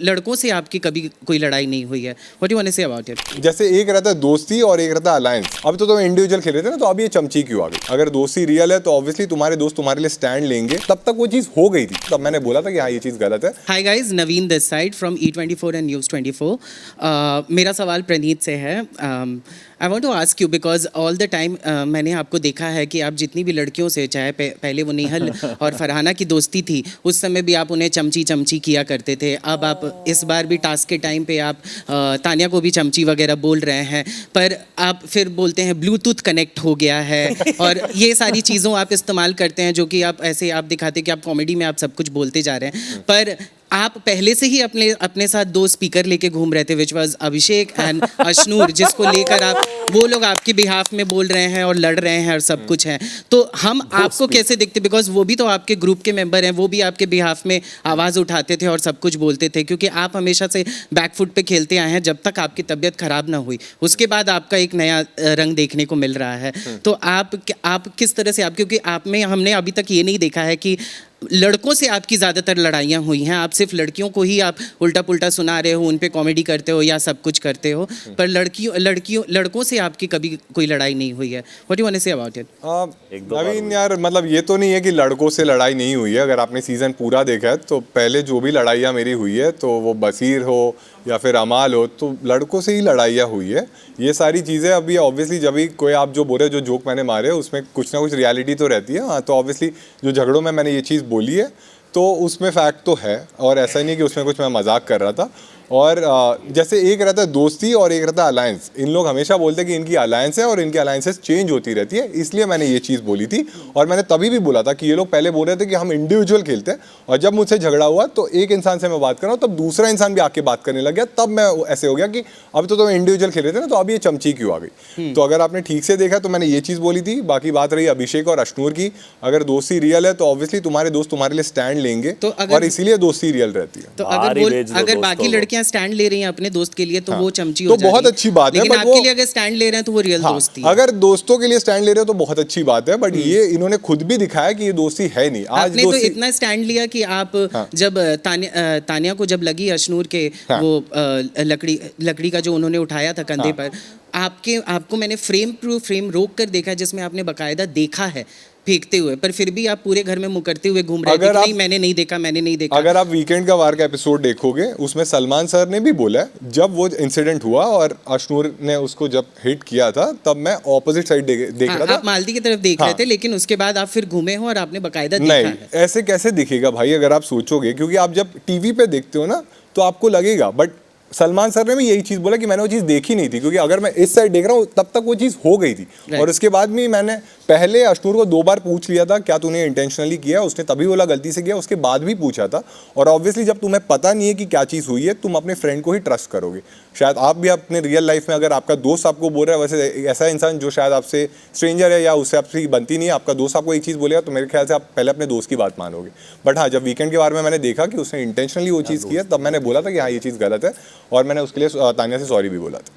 लड़कों से आपकी कभी कोई लड़ाई नहीं हुई है? What you want to say about it? जैसे एक रहता है दोस्ती और एक रहता है अलायंस। अब तो तुम इंडिविजुअल खेल रहे थे ना, तो अब ये चमची क्यों आ गई? अगर दोस्ती रियल है तो ऑब्वियसली तुम्हारे दोस्त तुम्हारे लिए स्टैंड लेंगे। तब तक वो चीज हो गई थी, तब मैंने बोला था कि हाँ ये चीज गलत है। Hi guys, Naveen this side from E24 and news 24। मेरा सवाल प्रणीत से है। I want to ask you because all the time मैंने आपको देखा है कि आप जितनी भी लड़कियों से, चाहे पहले वो नेहल और फरहाना की दोस्ती थी, उस समय भी आप उन्हें चमची चमची किया करते थे। अब आप इस बार भी टास्क के टाइम पे आप तानिया को भी चमची वगैरह बोल रहे हैं, पर आप फिर बोलते हैं ब्लूटूथ कनेक्ट हो गया है और ये सारी चीज़ों आप इस्तेमाल करते हैं, जो कि आप ऐसे आप दिखाते कि आप कॉमेडी में आप सब कुछ बोलते जा रहे हैं। पर आप पहले से ही अपने साथ दो स्पीकर लेके घूम रहे थे, which was Abhishek and Ashnoor, जिसको लेकर आप वो लोग आपके बिहाफ में बोल रहे हैं और लड़ रहे हैं और सब कुछ है। तो हम आपको कैसे देखते, बिकॉज वो भी तो आपके ग्रुप के मेंबर हैं, वो भी आपके बिहाफ में आवाज़ उठाते थे और सब कुछ बोलते थे, क्योंकि आप हमेशा से बैकफुट पे खेलते आए हैं जब तक आपकी तबीयत खराब ना हुई। उसके बाद आपका एक नया रंग देखने को मिल रहा है। तो आप किस तरह से, आप, क्योंकि आप में हमने अभी तक ये नहीं देखा है कि लड़कों से आपकी ज़्यादातर लड़ाइयाँ हुई हैं। आप सिर्फ लड़कियों को ही आप उल्टा पुल्टा सुना रहे हो, उन पे कॉमेडी करते हो या सब कुछ करते हो, पर लड़कों से आपकी कभी कोई लड़ाई नहीं हुई है। What you want to say about it? Naveen यार, मतलब ये तो नहीं है कि लड़कों से लड़ाई नहीं हुई है। अगर आपने सीज़न पूरा देखा है तो पहले जो भी लड़ाइयाँ मेरी हुई है, तो वो बसीर हो या फिर अमाल हो, तो लड़कों से ही लड़ाइयाँ हुई है। ये सारी चीज़ें अभी ऑब्वियसली जब भी कोई आप जो बोल रहे हो, जो जोक मैंने मारे उसमें कुछ ना कुछ रियलिटी तो रहती है। हाँ, तो ऑब्वियसली जो झगड़ों में मैंने ये चीज़ बोली है तो उसमें फैक्ट तो है, और ऐसा नहीं कि उसमें कुछ मैं मजाक कर रहा था। और जैसे एक रहता है दोस्ती और एक रहता है अलायंस। इन लोग हमेशा बोलते हैं कि इनकी अलायंस है और इनकी अलायंसेस चेंज होती रहती है, इसलिए मैंने ये चीज़ बोली थी। और मैंने तभी भी बोला था कि ये लोग पहले बोल रहे थे कि हम इंडिविजुअल खेलते हैं, और जब मुझसे झगड़ा हुआ तो एक इंसान से मैं बात कर रहा हूँ, तब दूसरा इंसान भी आके बात करने लग गया। तब मैं ऐसे हो गया कि अब तो तुम इंडिविजुअल खेल रहे थे ना, तो अब ये चमची क्यों आ गई? तो अगर आपने ठीक से देखा तो मैंने ये चीज़ बोली थी। बाकी बात रही अभिषेक और अशनूर की, अगर दोस्ती रियल है तो ऑब्वियसली तुम्हारे दोस्त तुम्हारे लिए स्टैंड लेंगे, तो और इसीलिए दोस्ती रियल रहती है। तो अगर बाकी लड़कियां स्टैंड ले रही हैं अपने दोस्त के लिए, तो वो चमची हो तो जाएगी। बहुत अच्छी बात है, लेकिन बट आपके लिए अगर स्टैंड ले रहे हैं तो वो रियल दोस्ती है। अगर दोस्तों के लिए स्टैंड ले रहे हो तो बहुत अच्छी बात है, बट ये इन्होंने खुद भी दिखाया कि ये दोस्ती है नहीं। आज आपने तो इतना स्टैंड लिया कि आप जब तानिया को जब लगी अशनूर के वो लकड़ी का जो उन्होंने उठाया था कंधे पर, आपको मैंने फ्रेम रोक कर देखा है, जिसमें आपने बकायदा देखा है फेंकते हुए, पर फिर भी आप पूरे घर में मुकरते हुए घूम रहे थे कि नहीं मैंने नहीं देखा। अगर आप वीकेंड का वार का एपिसोड देखोगे, उसमें सलमान सर ने भी बोला है, जब वो इंसिडेंट हुआ और अशनूर ने उसको जब हिट किया था, तब मैं ऑपोजिट साइड देख रहा था। आप मालती की तरफ देख रहे थे, लेकिन उसके बाद आप फिर घूमे हो और आपने बकायदा देखा नहीं, है। ऐसे कैसे दिखेगा भाई? अगर आप सोचोगे, क्योंकि आप जब टीवी पे देखते हो ना तो आपको लगेगा, बट सलमान सर ने भी यही चीज़ बोला कि मैंने वो चीज़ देखी नहीं थी, क्योंकि अगर मैं इस साइड देख रहा हूँ तब तक वो चीज़ हो गई थी। और उसके बाद भी मैंने पहले अशनूर को 2 बार पूछ लिया था, क्या तूने इंटेंशनली किया? उसने तभी बोला गलती से किया, उसके बाद भी पूछा था। और ऑब्वियसली जब तुम्हें पता नहीं है कि क्या चीज़ हुई है, तुम अपने फ्रेंड को ही ट्रस्ट करोगे। शायद आप भी अपने रियल लाइफ में, अगर आपका दोस्त आपको बोल रहा है, वैसे ऐसा इंसान जो शायद आपसे स्ट्रेंजर है या उससे आपसे बनती नहीं है, आपका दोस्त आपको एक चीज़ बोलेगा, तो मेरे ख्याल से आप पहले अपने दोस्त की बात मानोगे। बट हाँ, जब वीकेंड के बारे में मैंने देखा कि उसने इंटेंशनली वो चीज़ किया, तब मैंने बोला था कि हाँ ये चीज़ गलत है, और मैंने उसके लिए तानिया से सॉरी भी बोला था।